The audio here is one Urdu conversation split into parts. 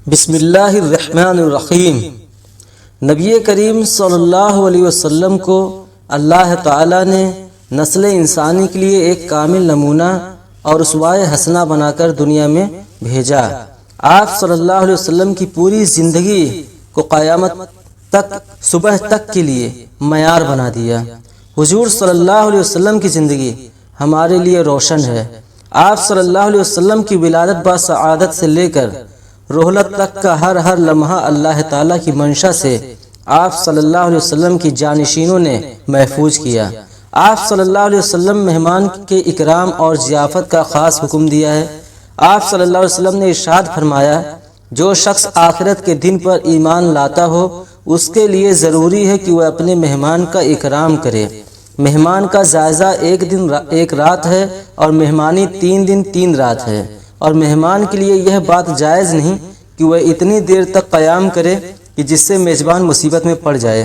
بسم اللہ الرحمن الرحیم۔ نبی کریم صلی اللہ علیہ وسلم کو اللہ تعالیٰ نے نسل انسانی کے لیے ایک کامل نمونہ اور اسوائے حسنہ بنا کر دنیا میں بھیجا۔ آپ صلی اللہ علیہ وسلم کی پوری زندگی کو قیامت تک صبح تک کے لیے معیار بنا دیا۔ حضور صلی اللہ علیہ وسلم کی زندگی ہمارے لیے روشن ہے۔ آپ صلی اللہ علیہ وسلم کی ولادت با سعادت سے لے کر رحلت تک کا ہر لمحہ اللہ تعالیٰ کی منشا سے آپ صلی اللہ علیہ وسلم کی جانشینوں نے محفوظ کیا۔ آپ صلی اللہ علیہ وسلم مہمان کے اکرام اور ضیافت کا خاص حکم دیا ہے۔ آپ صلی اللہ علیہ وسلم نے ارشاد فرمایا، جو شخص آخرت کے دن پر ایمان لاتا ہو اس کے لیے ضروری ہے کہ وہ اپنے مہمان کا اکرام کرے۔ مہمان کا جائزہ ایک دن ایک رات ہے اور مہمانی 3 دن 3 رات ہے، اور مہمان کے لیے یہ بات جائز نہیں کہ وہ اتنی دیر تک قیام کرے کہ جس سے میزبان مصیبت میں پڑ جائے۔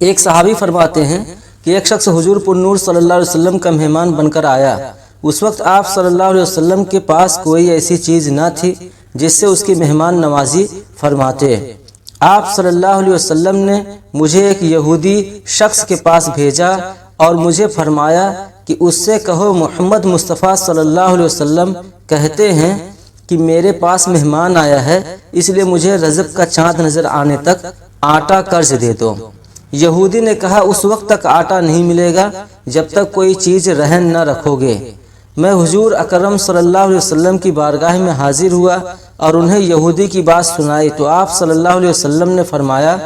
ایک صحابی فرماتے ہیں کہ ایک شخص حضور پر نور صلی اللہ علیہ وسلم کا مہمان بن کر آیا۔ اس وقت آپ صلی اللہ علیہ وسلم کے پاس کوئی ایسی چیز نہ تھی جس سے اس کی مہمان نوازی فرماتے۔ آپ صلی اللہ علیہ وسلم نے مجھے ایک یہودی شخص کے پاس بھیجا اور مجھے فرمایا کہ اس سے کہو محمد مصطفیٰ صلی اللہ علیہ وسلم کہتے ہیں کہ میرے پاس مہمان آیا ہے، اس لیے مجھے رجب کا چاند نظر آنے تک آٹا قرض دے دو۔ یہودی نے کہا، اس وقت تک آٹا نہیں ملے گا جب تک کوئی چیز رہن نہ رکھو گے۔ میں حضور اکرم صلی اللہ علیہ وسلم کی بارگاہ میں حاضر ہوا اور انہیں یہودی کی بات سنائی تو آپ صلی اللہ علیہ وسلم نے فرمایا،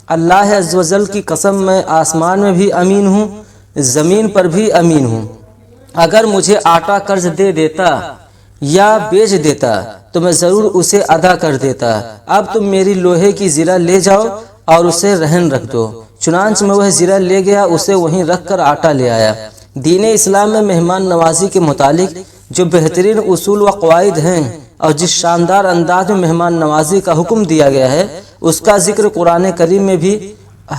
اللہ عز و جل کی قسم، میں آسمان میں بھی امین ہوں، زمین پر بھی امین ہوں۔ اگر مجھے آٹا قرض دے دیتا یا بیچ دیتا تو میں ضرور اسے ادا کر دیتا۔ اب تم میری لوہے کی زرہ لے جاؤ اور اسے رہن رکھ دو۔ چنانچہ میں وہ زرہ لے گیا، اسے وہیں رکھ کر آٹا لے آیا۔ دین اسلام میں مہمان نوازی کے متعلق جو بہترین اصول و قواعد ہیں اور جس شاندار انداز میں مہمان نوازی کا حکم دیا گیا ہے اس کا ذکر قرآن کریم میں بھی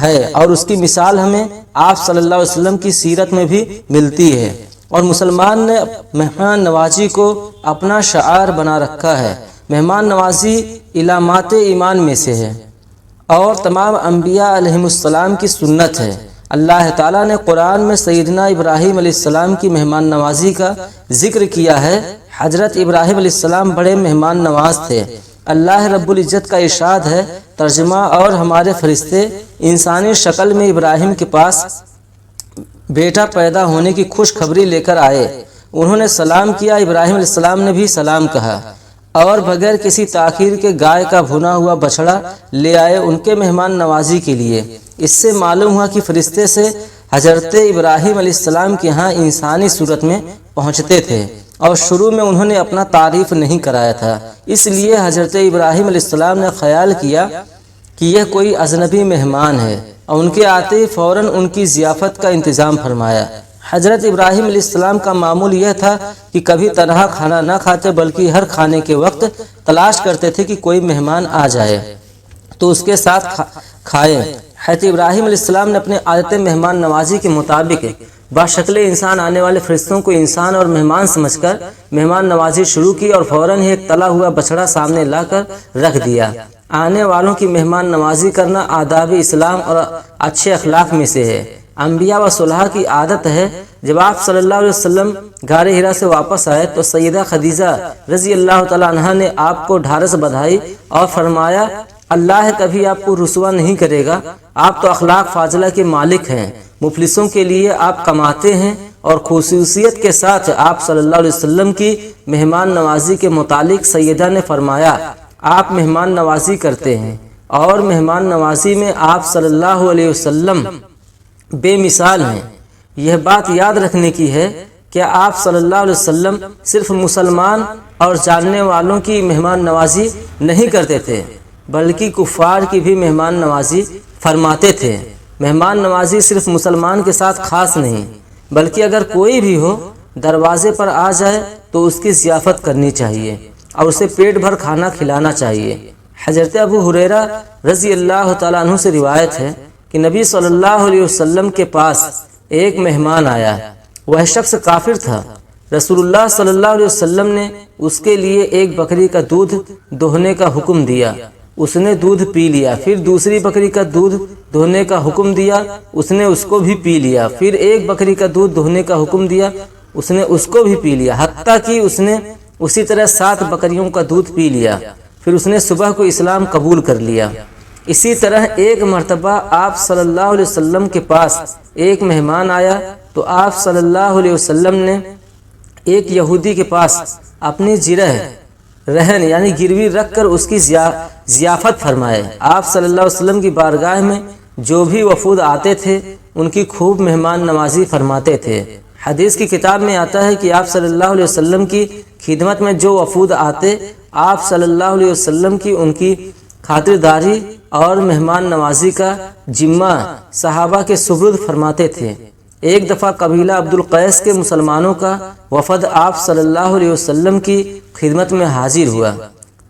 ہے، اور اس کی مثال ہمیں آپ صلی اللہ علیہ وسلم کی سیرت میں بھی ملتی ہے، اور مسلمان نے مہمان نوازی کو اپنا شعار بنا رکھا ہے۔ مہمان نوازی علامات ایمان میں سے ہے اور تمام انبیاء علیہم السلام کی سنت ہے۔ اللہ تعالیٰ نے قرآن میں سیدنا ابراہیم علیہ السلام کی مہمان نوازی کا ذکر کیا ہے۔ حضرت ابراہیم علیہ السلام بڑے مہمان نواز تھے۔ اللہ رب العزت کا ارشاد ہے، ترجمہ، اور ہمارے فرشتے انسانی شکل میں ابراہیم کے پاس بیٹا پیدا ہونے کی خوشخبری لے کر آئے۔ انہوں نے سلام کیا، ابراہیم علیہ السلام نے بھی سلام کہا، اور بغیر کسی تاخیر کے گائے کا بھنا ہوا بچڑا لے آئے ان کے مہمان نوازی کے لیے۔ اس سے معلوم ہوا کہ فرشتے سے حضرت ابراہیم علیہ السلام کے ہاں انسانی صورت میں پہنچتے تھے، اور شروع میں انہوں نے اپنا تعریف نہیں کرایا تھا، اس لیے حضرت ابراہیم علیہ السلام نے خیال کیا کہ یہ کوئی اجنبی مہمان ہے، اور ان کے آتے ہی فوراً ان کی ضیافت کا انتظام فرمایا۔ حضرت ابراہیم علیہ السلام کا معمول یہ تھا کہ کبھی تنہا کھانا نہ کھاتے، بلکہ ہر کھانے کے وقت تلاش کرتے تھے کہ کوئی مہمان آ جائے تو اس کے ساتھ کھائیں۔ حضرت ابراہیم علیہ السلام نے اپنے عادت مہمان نوازی کے مطابق بشکل انسان آنے والے فرشتوں کو انسان اور مہمان سمجھ کر مہمان نوازی شروع کی، اور فوراً ہی ایک تلا ہوا بچڑا سامنے لا کر رکھ دیا۔ آنے والوں کی مہمان نوازی کرنا آداب اسلام اور اچھے اخلاق میں سے ہے۔ انبیاء و صلحاء کی عادت ہے، جب آپ صلی اللہ علیہ وسلم غار حرا سے واپس آئے تو سیدہ خدیجہ رضی اللہ تعالیٰ عنہا نے آپ کو ڈھارس بدھائی اور فرمایا، اللہ کبھی آپ کو رسوا نہیں کرے گا، آپ تو اخلاق فاضلہ کے مالک ہیں، مفلسوں کے لیے آپ کماتے ہیں۔ اور خصوصیت کے ساتھ آپ صلی اللہ علیہ وسلم کی مہمان نوازی کے متعلق سیدہ نے فرمایا، آپ مہمان نوازی کرتے ہیں، اور مہمان نوازی میں آپ صلی اللہ علیہ وسلم بے مثال ہیں۔ یہ بات یاد رکھنے کی ہے کہ آپ صلی اللہ علیہ وسلم صرف مسلمان اور جاننے والوں کی مہمان نوازی نہیں کرتے تھے، بلکہ کفار کی بھی مہمان نوازی فرماتے تھے۔ مہمان نوازی صرف مسلمان کے ساتھ خاص نہیں، بلکہ اگر کوئی بھی ہو دروازے پر آ جائے تو اس کی ضیافت کرنی چاہیے اور اسے پیٹ بھر کھانا کھلانا چاہیے۔ حضرت ابو ہریرہ رضی اللہ تعالیٰ عنہ سے روایت ہے کہ نبی صلی اللہ علیہ وسلم کے پاس ایک مہمان آیا۔ وہ شخص کافر تھا، رسول اللہ صلی اللہ علیہ وسلم نے اس کے لیے ایک بکری کا دودھ دوہنے کا حکم دیا، اس نے دودھ پی لیا۔ پھر دوسری بکری کا دودھ دھونے کا حکم دیا، اس نے اس کو بھی پی لیا۔ پھر ایک بکری کا دودھ دھونے کا حکم دیا، اس نے اس کو بھی پی لیا، حتیٰ کہ اس نے اسی طرح 7 بکریوں کا دودھ پی لیا۔ پھر اس نے صبح کو اسلام قبول کر لیا۔ اسی طرح ایک مرتبہ آپ صلی اللہ علیہ وسلم کے پاس ایک مہمان آیا تو آپ صلی اللہ علیہ وسلم نے ایک یہودی کے پاس اپنی رہن یعنی گروی رکھ کر اس کی ضیافت فرمائے۔ آپ صلی اللہ علیہ وسلم کی بارگاہ میں جو بھی وفود آتے تھے ان کی خوب مہمان نوازی فرماتے تھے۔ حدیث کی کتاب میں آتا ہے کہ آپ صلی اللہ علیہ وسلم کی خدمت میں جو وفود آتے، آپ صلی اللہ علیہ وسلم کی ان کی خاطرداری اور مہمان نوازی کا ذمہ صحابہ کے سپرد فرماتے تھے۔ ایک دفعہ قبیلہ عبد القیس کے مسلمانوں کا وفد آپ صلی اللہ علیہ وسلم کی خدمت میں حاضر ہوا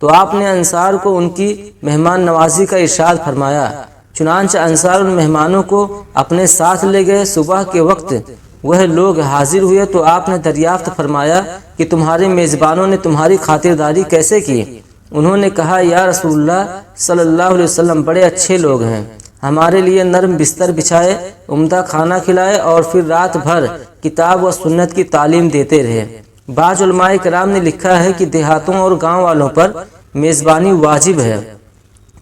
تو آپ نے انصار کو ان کی مہمان نوازی کا ارشاد فرمایا۔ چنانچہ انصار ان مہمانوں کو اپنے ساتھ لے گئے۔ صبح کے وقت وہ لوگ حاضر ہوئے تو آپ نے دریافت فرمایا کہ تمہارے میزبانوں نے تمہاری خاطرداری کیسے کی؟ انہوں نے کہا، یا رسول اللہ صلی اللہ علیہ وسلم بڑے اچھے لوگ ہیں، ہمارے لیے نرم بستر بچھائے، عمدہ کھانا کھلائے اور پھر رات بھر کتاب و سنت کی تعلیم دیتے رہے۔ بعض علماء کرام نے لکھا ہے کہ دیہاتوں اور گاؤں والوں پر میزبانی واجب ہے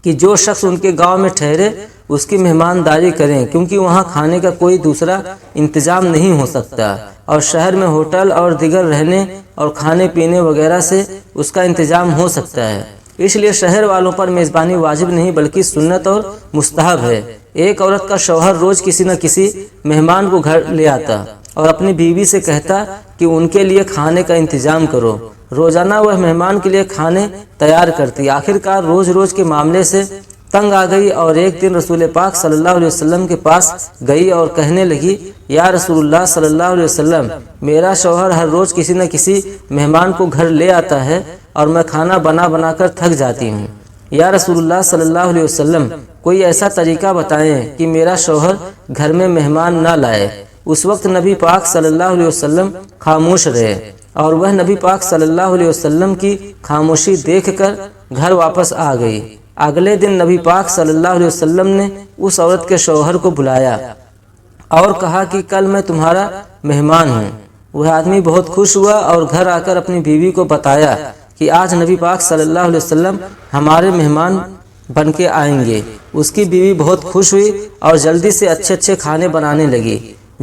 کہ جو شخص ان کے گاؤں میں ٹھہرے اس کی مہمانداری کریں، کیونکہ وہاں کھانے کا کوئی دوسرا انتظام نہیں ہو سکتا، اور شہر میں ہوٹل اور دیگر رہنے اور کھانے پینے وغیرہ سے اس کا انتظام ہو سکتا ہے۔ اس لیے شہر والوں پر میزبانی واجب نہیں بلکہ سنت اور مستحب ہے۔ ایک عورت کا شوہر روز کسی نہ کسی مہمان کو گھر لے آتا اور اپنی بیوی سے کہتا کہ ان کے لیے کھانے کا انتظام کرو۔ روزانہ وہ مہمان کے لیے کھانے تیار کرتی۔ آخرکار روز کے معاملے سے تنگ آ گئی اور ایک دن رسول پاک صلی اللہ علیہ وسلم کے پاس گئی اور کہنے لگی، یا رسول اللہ صلی اللہ علیہ وسلم، میرا شوہر ہر روز کسی نہ کسی مہمان کو گھر لے آتا ہے اور میں کھانا بنا کر تھک جاتی ہوں۔ یا رسول اللہ صلی اللہ علیہ وسلم، کوئی ایسا طریقہ بتائیں کہ میرا شوہر گھر میں مہمان نہ لائے۔ اس وقت نبی پاک صلی اللہ علیہ وسلم خاموش رہے اور وہ نبی پاک صلی اللہ علیہ وسلم کی خاموشی دیکھ کر گھر واپس آ گئی۔ اگلے دن نبی پاک صلی اللہ علیہ وسلم نے اس عورت کے شوہر کو بلایا اور کہا کہ کل میں تمہارا مہمان ہوں۔ وہ آدمی بہت خوش ہوا اور گھر آ کر اپنی بیوی کو بتایا کہ آج نبی پاک صلی اللہ علیہ وسلم ہمارے مہمان بن کے آئیں گے۔ اس کی بیوی بہت خوش ہوئی اور جلدی سے اچھے کھانے بنانے لگی۔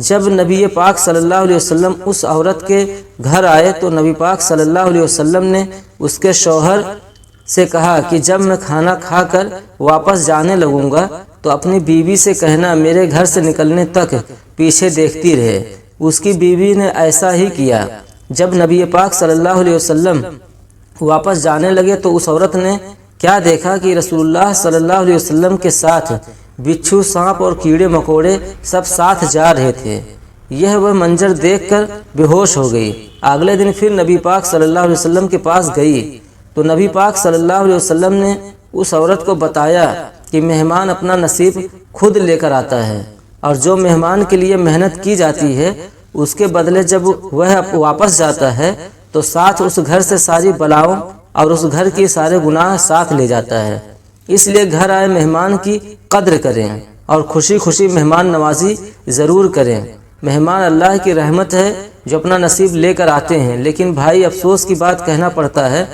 جب نبی پاک صلی اللہ علیہ وسلم اس عورت کے گھر آئے تو نبی پاک صلی اللہ علیہ وسلم نے اس کے شوہر سے کہا کہ جب میں کھانا کھا کر واپس جانے لگوں گا تو اپنی بیوی سے کہنا میرے گھر سے نکلنے تک پیچھے دیکھتی رہے۔ اس کی بیوی نے ایسا ہی کیا۔ جب نبی پاک صلی اللہ علیہ وسلم واپس جانے لگے تو اس عورت نے کیا دیکھا کہ رسول اللہ صلی اللہ علیہ وسلم کے ساتھ بچھو، سانپ اور کیڑے مکوڑے سب ساتھ جا رہے تھے۔ وہ منظر دیکھ کر بے ہوش ہو گئی۔ اگلے دن پھر نبی پاک صلی اللہ علیہ وسلم کے پاس گئی تو نبی پاک صلی اللہ علیہ وسلم نے اس عورت کو بتایا کہ مہمان اپنا نصیب خود لے کر آتا ہے اور جو مہمان کے لیے محنت کی جاتی ہے اس کے بدلے جب وہ واپس جاتا ہے تو ساتھ اس گھر سے ساری بلاؤں اور اس گھر کی سارے گناہ ساتھ لے جاتا ہے۔ اس لیے گھر آئے مہمان کی قدر کریں اور خوشی مہمان نوازی ضرور کریں۔ مہمان اللہ کی رحمت ہے جو اپنا نصیب لے کر آتے ہیں، لیکن بھائی افسوس کی بات کہنا پڑتا ہے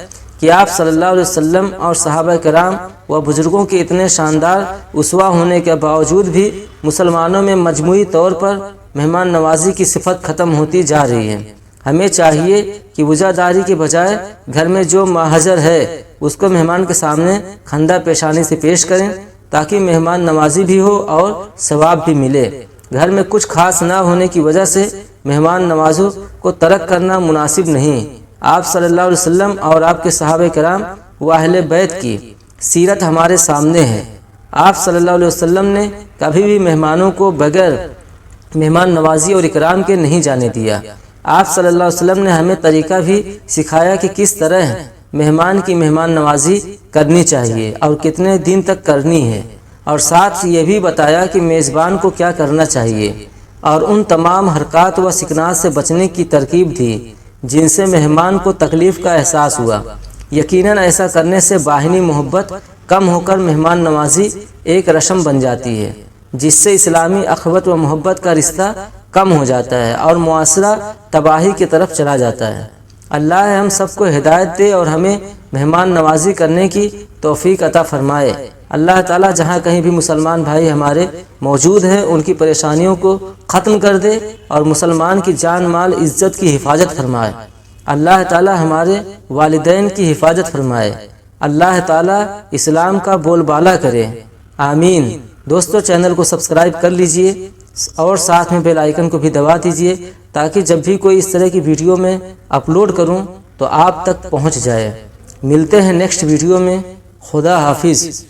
کہ آپ صلی اللہ علیہ وسلم اور صحابہ کرام و بزرگوں کے اتنے شاندار اسوہ ہونے کے باوجود بھی مسلمانوں میں مجموعی طور پر مہمان نوازی کی صفت ختم ہوتی جا رہی ہے۔ ہمیں چاہیے کہ وجاداری کے بجائے گھر میں جو ماحضر ہے اس کو مہمان کے سامنے خندہ پیشانی سے پیش کریں تاکہ مہمان نوازی بھی ہو اور ثواب بھی ملے۔ گھر میں کچھ خاص نہ ہونے کی وجہ سے مہمان نوازوں کو ترک کرنا مناسب نہیں۔ آپ صلی اللہ علیہ وسلم اور آپ کے صحابہ کرام و اہل بیت کی سیرت ہمارے سامنے ہے۔ آپ صلی اللہ علیہ وسلم نے کبھی بھی مہمانوں کو بغیر مہمان نوازی اور اکرام کے نہیں جانے دیا۔ آپ صلی اللہ علیہ وسلم نے ہمیں طریقہ بھی سکھایا کہ کس طرح مہمان کی مہمان نوازی کرنی چاہیے اور کتنے دن تک کرنی ہے، اور ساتھ یہ بھی بتایا کہ میزبان کو کیا کرنا چاہیے اور ان تمام حرکات و سکنات سے بچنے کی ترکیب دی جن سے مہمان کو تکلیف کا احساس ہوا۔ یقیناً ایسا کرنے سے باہمی محبت کم ہو کر مہمان نوازی ایک رسم بن جاتی ہے، جس سے اسلامی اخوت و محبت کا رشتہ کم ہو جاتا ہے اور معاشرہ تباہی کی طرف چلا جاتا ہے۔ اللہ ہم سب کو ہدایت دے اور ہمیں مہمان نوازی کرنے کی توفیق عطا فرمائے۔ اللہ تعالیٰ جہاں کہیں بھی مسلمان بھائی ہمارے موجود ہیں ان کی پریشانیوں کو ختم کر دے اور مسلمان کی جان مال عزت کی حفاظت فرمائے۔ اللہ تعالیٰ ہمارے والدین کی حفاظت فرمائے۔ اللہ تعالیٰ اسلام کا بول بالا کرے، آمین۔ دوستو چینل کو سبسکرائب کر لیجئے اور ساتھ میں بیل آئیکن کو بھی دبا دیجئے تاکہ جب بھی کوئی اس طرح کی ویڈیو میں اپلوڈ کروں تو آپ تک پہنچ جائے۔ ملتے ہیں نیکسٹ ویڈیو میں۔ خدا حافظ۔